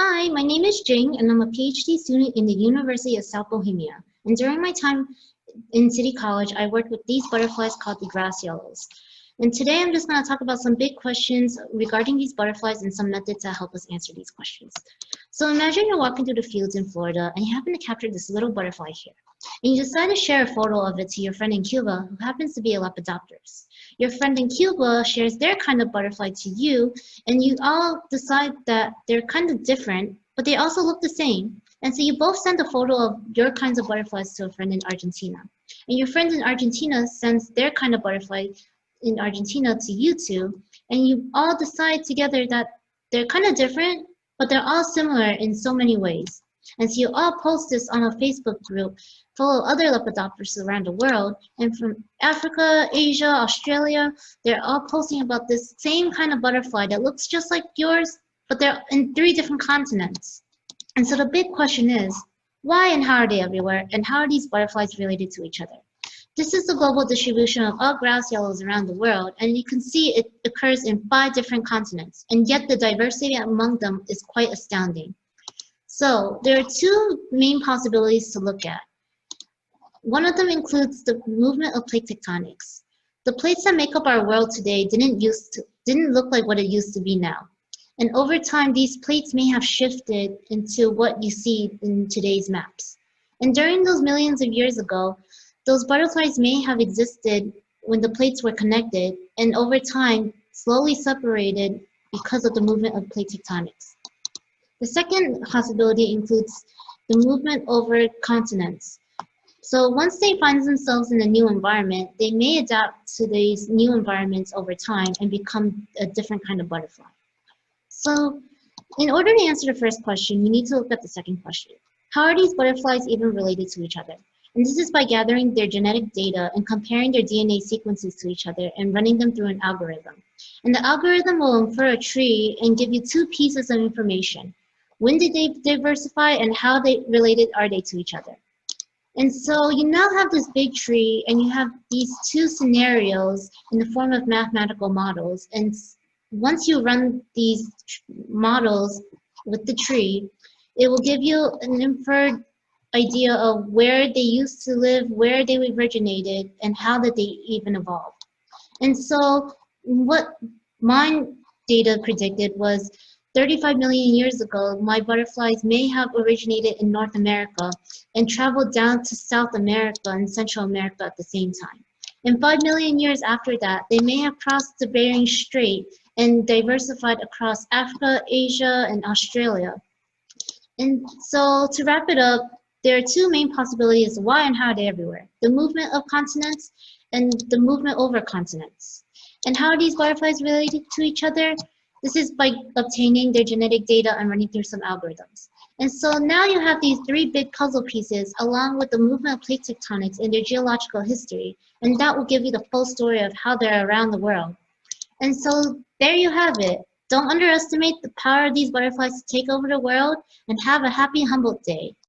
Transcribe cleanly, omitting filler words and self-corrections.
Hi, my name is Jing, and I'm a PhD student in the University of South Bohemia. And during my time in City College, I worked with these butterflies called the grass yellows. And today I'm just going to talk about some big questions regarding these butterflies and some methods that help us answer these questions. So imagine you're walking through the fields in Florida and you happen to capture this little butterfly here. And you decide to share a photo of it to your friend in Cuba who happens to be a Lepidopterus. Your friend in Cuba shares their kind of butterfly to you, and you all decide that they're kind of different, but they also look the same. And so you both send a photo of your kinds of butterflies to a friend in Argentina. And your friend in Argentina sends their kind of butterfly in Argentina to you two, and you all decide together that they're kind of different, but they're all similar in so many ways. And so you all post this on a Facebook group full of other Lepidopterus around the world, and from Africa, Asia, Australia, they're all posting about this same kind of butterfly that looks just like yours, but they're in 3 different continents. And so the big question is, why and how are they everywhere, and how are these butterflies related to each other? This is the global distribution of all grass yellows around the world, and you can see it occurs in 5 different continents, and yet the diversity among them is quite astounding. So there are 2 main possibilities to look at. One of them includes the movement of plate tectonics. The plates that make up our world today didn't look like what it used to be now. And over time, these plates may have shifted into what you see in today's maps. And during those millions of years ago, those butterflies may have existed when the plates were connected, and over time, slowly separated because of the movement of plate tectonics. The second possibility includes the movement over continents. So once they find themselves in a new environment, they may adapt to these new environments over time and become a different kind of butterfly. So in order to answer the first question, you need to look at the second question. How are these butterflies even related to each other? And this is by gathering their genetic data and comparing their DNA sequences to each other and running them through an algorithm. And the algorithm will infer a tree and give you 2 pieces of information. When did they diversify and how related are they to each other? And so you now have this big tree and you have these 2 scenarios in the form of mathematical models. And once you run these models with the tree, it will give you an inferred idea of where they used to live, where they originated, and how did they even evolve. And so what my data predicted was 35 million years ago, my butterflies may have originated in North America and traveled down to South America and Central America at the same time. And 5 million years after that, they may have crossed the Bering Strait and diversified across Africa, Asia, and Australia. And so to wrap it up, there are 2 main possibilities of why and how they're everywhere: the movement of continents and the movement over continents. And how are these butterflies related to each other? This is by obtaining their genetic data and running through some algorithms. And so now you have these 3 big puzzle pieces along with the movement of plate tectonics and their geological history, and that will give you the full story of how they're around the world. And so there you have it. Don't underestimate the power of these butterflies to take over the world, and have a happy Humboldt Day.